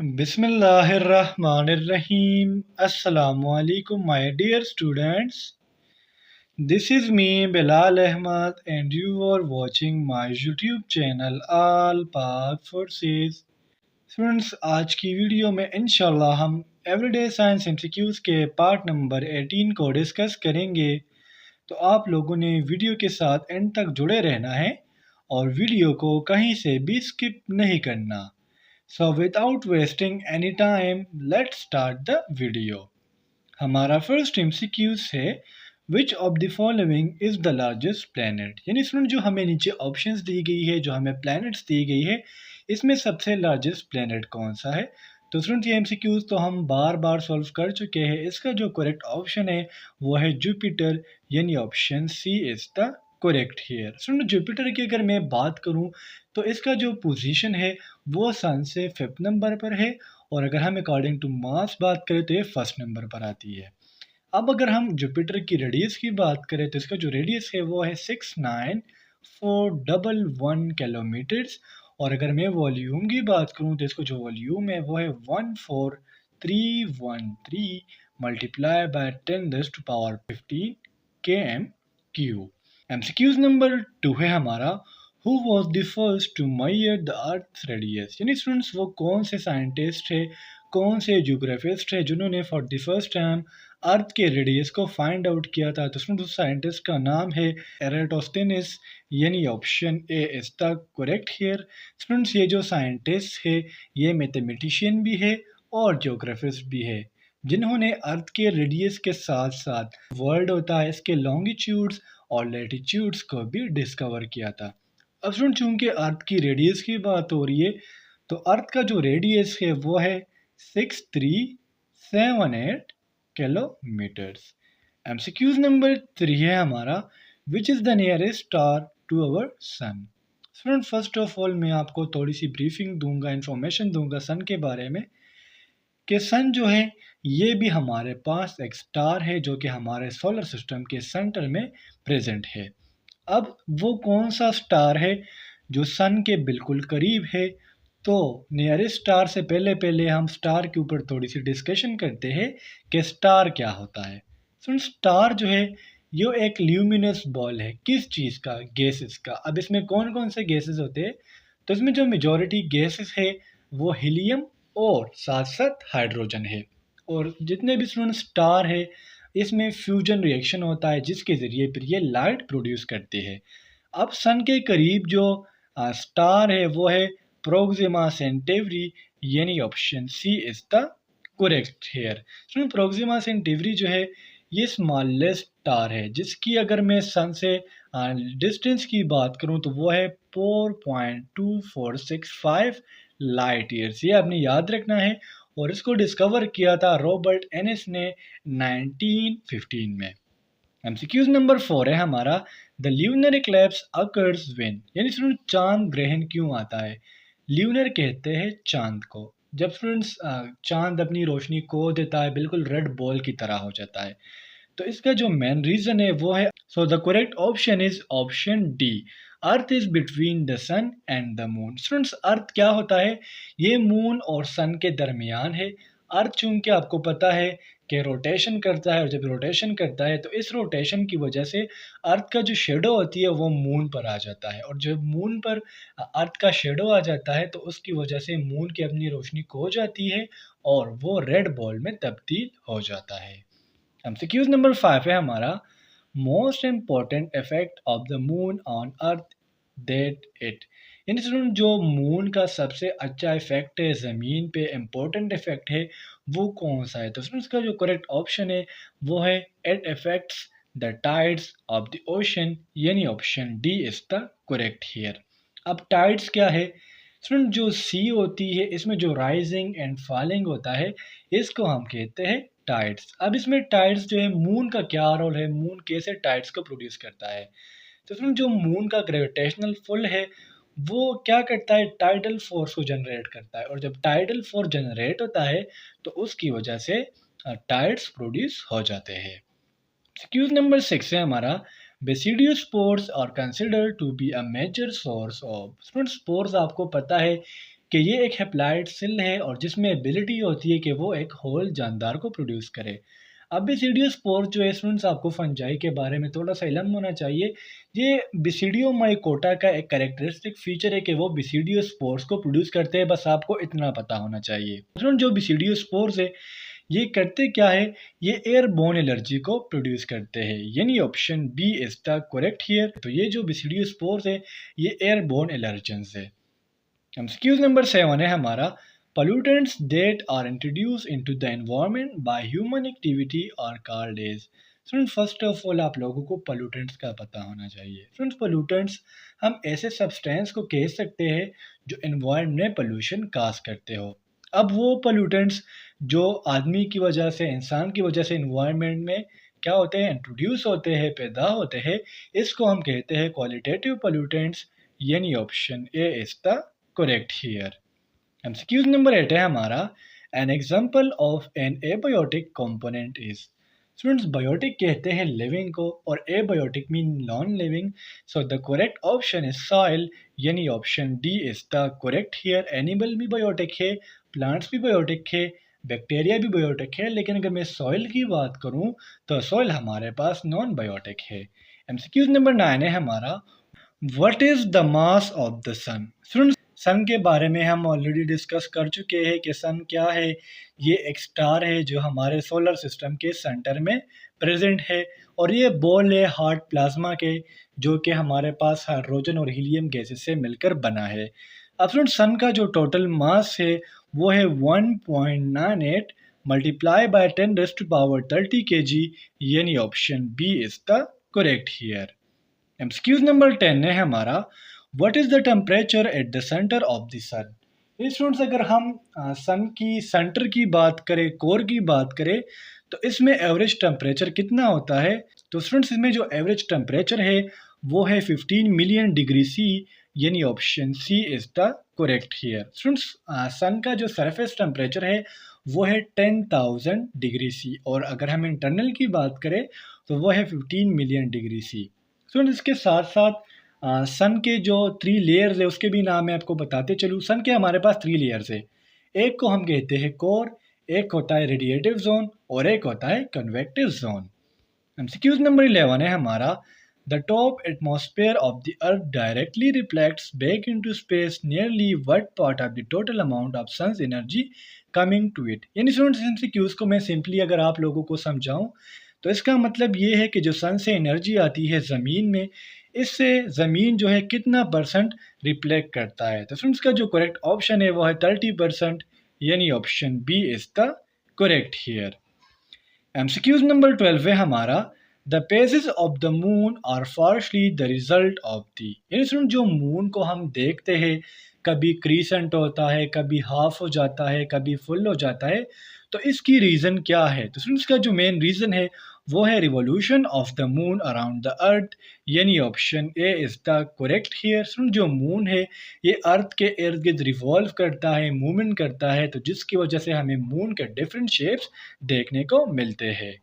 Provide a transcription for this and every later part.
Bismillahirrahmanirrahim. Assalamu alaikum, my dear students. This is me, Bilal Ahmad, and you are watching my YouTube channel All Paak Forces. Students, आज की video में इंशाल्लाह हम everyday science MCQs के part number 18 को discuss करेंगे। तो आप लोगों ने वीडियो के साथ एंड तक जुड़े रहना है और वीडियो को कहीं से भी स्किप नहीं करना। So without wasting any time, let's start the video. हमारा फर्स्ट एमसीक्यूज है which of the following is the largest planet. यानी स्टूडेंट जो हमें नीचे ऑप्शंस दी गई है, जो हमें प्लैनेट्स दी गई है, इसमें सबसे लार्जेस्ट प्लैनेट कौन सा है। तो स्टूडेंट ये एमसीक्यूज तो हम बार बार सॉल्व कर चुके हैं। इसका जो करेक्ट ऑप्शन है वो है जुपिटर, यानी option C is the correct here. Student Jupiter की अगर मैं बात करूं तो इसका जो पोजीशन है वो सन से 5th नंबर पर है, और अगर हम अकॉर्डिंग टू मास बात करें तो ये फर्स्ट नंबर पर आती है। अब अगर हम जुपिटर की रेडियस की बात करें तो इसका जो रेडियस है वो है 69411 किलोमीटर्स, और अगर मैं वॉल्यूम की बात करूं तो इसका जो वॉल्यूम है वो है 14313 multiply by 10⁻15 km3। MCQs number 2 है हमारा who was the first to measure the earth radius. यानी स्टूडेंट्स वो कौन से साइंटिस्ट है, कौन से ज्योग्राफिस्ट है जिन्होंने फॉर द फर्स्ट टाइम अर्थ के रेडियस को फाइंड आउट किया था। तो स्टूडेंट्स उस साइंटिस्ट का नाम है एराटोस्थिनिस, यानी option A is the correct here. Students ये जो साइंटिस्ट है ये मैथमेटिशियन भी है और ज्योग्राफिस्ट भी है, जिन्होंने अर्थ के रेडियस के साथ साथ वर्ल्ड होता है इसके लॉन्गिट्यूड्स और लैटिट्यूड्स को भी डिस्कवर किया था। अब स्टूडेंट चूंकि अर्थ की रेडियस की बात हो रही है तो अर्थ का जो रेडियस है वो है 6378 किलोमीटर्स। एमसीक्यूज नंबर 3 है हमारा which is the nearest star to our sun. Student first of all मैं आपको थोड़ी सी ब्रीफिंग दूंगा, इंफॉर्मेशन दूंगा सन के बारे में कि सन जो है ये भी हमारे पास एक स्टार है जो कि हमारे सोलर सिस्टम के सेंटर में प्रेजेंट है। अब वो कौन सा स्टार है जो सन के बिल्कुल करीब है। तो नियरेस्ट स्टार से पहले पहले हम स्टार के ऊपर थोड़ी सी डिस्कशन करते हैं कि स्टार क्या होता है। सुन, स्टार जो है ये एक ल्यूमिनस बॉल है। किस चीज़ का? गैसेस का। अब इसमें कौन कौन से गैसेस होते हैं? तो इसमें जो मेजॉरिटी गैसेस है वो हीलियम और साथ साथ हाइड्रोजन है। और जितने भी स्टूडेंट स्टार है इसमें फ्यूजन रिएक्शन होता है जिसके ज़रिए फिर ये लाइट प्रोड्यूस करते हैं। अब सन के करीब जो स्टार है वो है प्रोक्सिमा सेंटेवरी, यानी option C is the correct here. सुन, प्रोक्सिमा सेंटेवरी जो है ये स्मॉलेस्ट स्टार है जिसकी अगर मैं सन से डिस्टेंस की बात करूं तो वो है 4.2465 लाइट ईयर्स। ये आपने याद रखना है, और इसको डिस्कवर किया था रॉबर्ट एनिस ने 1915 में। एमसीक्यूज नंबर 4 है हमारा the lunar Eclipse occurs when. यानी स्टूडेंट चांद ग्रहण क्यों आता है? ल्यूनर कहते हैं चांद को, जब स्टूडेंट्स चांद अपनी रोशनी खो देता है बिल्कुल रेड बॉल की तरह हो जाता है। तो इसका जो मेन रीजन है वो है, so the correct option is option D, earth is between the sun and the moon. Students earth क्या होता है? ये मून और सन के दरमियान है। अर्थ चूंकि आपको पता है कि रोटेशन करता है, और जब रोटेशन करता है तो इस रोटेशन की वजह से अर्थ का जो शेडो होती है वो मून पर आ जाता है, और जब मून पर अर्थ का शेडो आ जाता है तो उसकी वजह से मून की अपनी रोशनी खो जाती है और वो रेड बॉल में तब्दील हो जाता है। एमसीक्यूज नंबर 5 है हमारा most important effect of the moon on earth that it. यानी स्टूडेंट जो मून का सबसे अच्छा इफेक्ट है, ज़मीन पे इम्पोर्टेंट इफेक्ट है, वो कौन सा है? तो स्टूडेंट्स का जो करेक्ट ऑप्शन है वो है it affects the tides of the ocean, यानी option D is the correct here. अब टाइड्स क्या है? स्टूडेंट जो सी होती है इसमें जो राइजिंग एंड फॉलिंग होता है इसको हम कहते हैं टाइड्स। अब इसमें टाइड्स जो है, मून का क्या रोल है, मून कैसे टाइड्स को प्रोड्यूस करता है? तो इसमें जो मून का ग्रेविटेशनल पुल है वो क्या करता है, टाइडल फोर्स को जनरेट करता है, और जब टाइडल फोर्स जनरेट होता है तो उसकी वजह से टाइड्स प्रोड्यूस हो जाते हैं। एक्सक्यूज नंबर 6 है हमारा basidio spores are considered to be a major source of. Spores आपको पता है कि ये एक हैप्लॉइड सेल है और जिसमें एबिलिटी होती है कि वो एक होल जानदार को प्रोड्यूस करे। अब बेसिडियो स्पोर जो है स्टूडेंट्स, आपको फंजाई के बारे में थोड़ा सा इल्म होना चाहिए। ये बेसिडियो माइकोटा का एक कैरेक्टरिस्टिक फीचर है कि वो बेसिडियो स्पोर्स को प्रोड्यूस करते हैं, बस आपको इतना पता होना चाहिए। स्टूडेंट, जो बेसिडियो स्पोर्स है ये करते क्या है, ये एयरबोर्न एलर्जी को प्रोड्यूस करते हैं, यानी option B is the correct here. तो ये जो बेसिडियो स्पोर्स है ये एयरबोर्न एलर्जेंस है। एमसीक्यूज नंबर 7 है हमारा, pollutants that are introduced into the environment by human activity are called as। Friends, first of all आप लोगों को पोल्यूटेंट्स का पता होना चाहिए। फ्रेंड्स, पोल्यूटेंट्स हम ऐसे सब्सटेंस को कह सकते हैं जो एनवायरनमेंट में पोल्यूशन काज करते हो। अब वो पोल्यूटेंट्स जो आदमी की वजह से, इंसान की वजह से एनवायरनमेंट में क्या होते हैं, इंट्रोड्यूस होते हैं, पैदा होते हैं, इसको हम कहते हैं क्वालिटेटिव पोल्यूटेंट्स, यानी option A is the correct here. MCQs नंबर 8 है हमारा, an example of an abiotic component is. Students, biotic कहते हैं लिविंग को और abiotic mean non living, so the correct option is soil, यानी option D is the correct here. Animal भी biotic है, प्लांट्स भी बायोटिक है, बैक्टीरिया भी बायोटिक है, लेकिन अगर मैं सॉइल की बात करूं तो सॉइल हमारे पास नॉन बायोटिक है। एमसीक्यूज नंबर 9 है हमारा, what is the mass of the sun. Students, sun के बारे में हम ऑलरेडी डिस्कस कर चुके हैं कि सन क्या है। ये एक स्टार है जो हमारे सोलर सिस्टम के सेंटर में प्रेजेंट है और ये बॉल है हार्ड प्लाज्मा के, जो कि हमारे पास हाइड्रोजन और हीलियम गैसेस से मिलकर बना है। अब फ्रेंड्स, सन का जो टोटल मास है वो है 1.98 मल्टीप्लाई बाय 10⁻30 kg, यानी option B is the correct here. MCQs number 10 है हमारा, what is the temperature at the centre of the sun. Students, अगर हम सन की सेंटर की बात करें, कोर की बात करें, तो इसमें एवरेज टेम्परेचर कितना होता है। तो स्टूडेंट्स, इसमें जो एवरेज टेम्परेचर है वो है 15 मिलियन डिग्री सी, यानी option C is the correct here. Students, sun का जो सरफेस टेम्परेचर है वो है 10,000 डिग्री सी और अगर हम इंटरनल की बात करें तो वो है 15 मिलियन डिग्री सी। स्टूडेंट्स, इसके साथ साथ सन के जो 3 लेयर्स है उसके भी नाम मैं आपको बताते चलूँ। सन के हमारे पास 3 लेयर्स है, एक को हम कहते हैं कोर, एक होता है रेडिएटिव जोन और एक होता है कन्वेक्टिव जोन। एमसीक्यूज नंबर 11 है हमारा, the top atmosphere of the earth directly reflects back into space nearly what part of the total amount of sun's energy coming to it. यानी स्टूडेंट्स, एमसीक्यूज को मैं simply अगर आप लोगों को समझाऊं तो इसका मतलब ये है कि जो सन से एनर्जी आती है ज़मीन में, इससे ज़मीन जो है कितना परसेंट रिफ्लेक्ट करता है। तो फ्रेंड्स, का जो करेक्ट ऑप्शन है वो है 30%, यानी option B is the correct here. MCQs number 12 है हमारा, the phases of the moon are partially the result of the. यानी फ्रेंड, जो मून को हम देखते हैं कभी क्रीसेंट होता है, कभी हाफ हो जाता है, कभी फुल हो जाता है, तो इसकी रीज़न क्या है। तो फ्रेंड्स, का जो मेन रीज़न है वो है revolution of the moon around the earth, यानी option A is the correct here. जो मून है ये अर्थ के इर्द गिर्द रिवॉल्व करता है, मूवमेंट करता है, तो जिसकी वजह से हमें मून के डिफरेंट शेप्स देखने को मिलते हैं।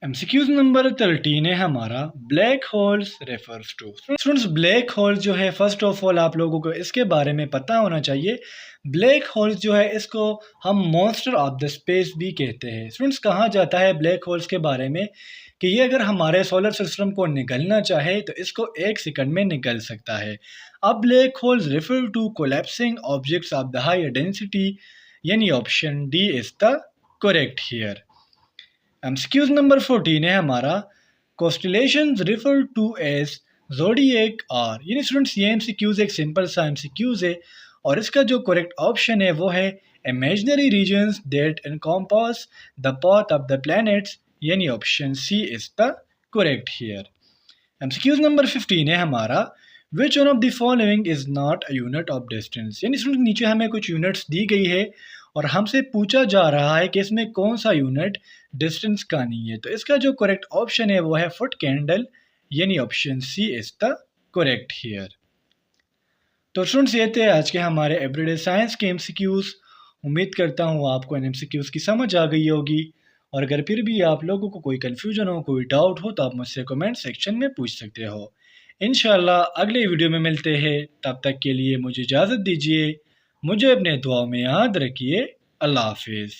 एमसीक्यूज नंबर 13 है हमारा, black holes refers to. Students, black hole जो है फर्स्ट ऑफ ऑल आप लोगों को इसके बारे में पता होना चाहिए। ब्लैक होल्स जो है इसको हम मॉन्स्टर ऑफ द स्पेस भी कहते हैं। स्टूडेंट्स, कहा जाता है ब्लैक होल्स के बारे में कि ये अगर हमारे सोलर सिस्टम को निगलना चाहे तो इसको 1 सेकंड में निगल सकता है। अब black holes refer to collapsing objects of the high density, यानी option D is the correct here. MCQs नंबर 14 है हमारा, constellations refer to as zodiac are. यानी स्टूडेंट्स, ये एमसीक्यूज एक सिंपल सा एमसीक्यूज है और इसका जो करेक्ट ऑप्शन है वो है imaginary regions that encompass the path of the planets, यानी option C is the correct here. MCQs नंबर 15 है हमारा, which one of the following is not a unit of distance. यानी स्टूडेंट, नीचे हमें कुछ यूनिट्स दी गई है और हमसे पूछा जा रहा है कि इसमें कौन सा यूनिट डिस्टेंस का नहीं है। तो इसका जो करेक्ट ऑप्शन है वो है फुट कैंडल, यानी option C is the correct here. तो स्टूडेंट्स, ये थे आज के हमारे एवरीडे साइंस के एमसीक्यूज। उम्मीद करता हूँ आपको इन एमसीक्यूज की समझ आ गई होगी और अगर फिर भी आप लोगों को कोई कन्फ्यूजन हो, कोई डाउट हो, तो आप मुझसे कमेंट सेक्शन में पूछ सकते हो। इंशाल्लाह अगले वीडियो में मिलते हैं, तब तक के लिए मुझे इजाज़त दीजिए। मुझे अपने दुआओं में याद रखिए। अल्लाह हाफिज़।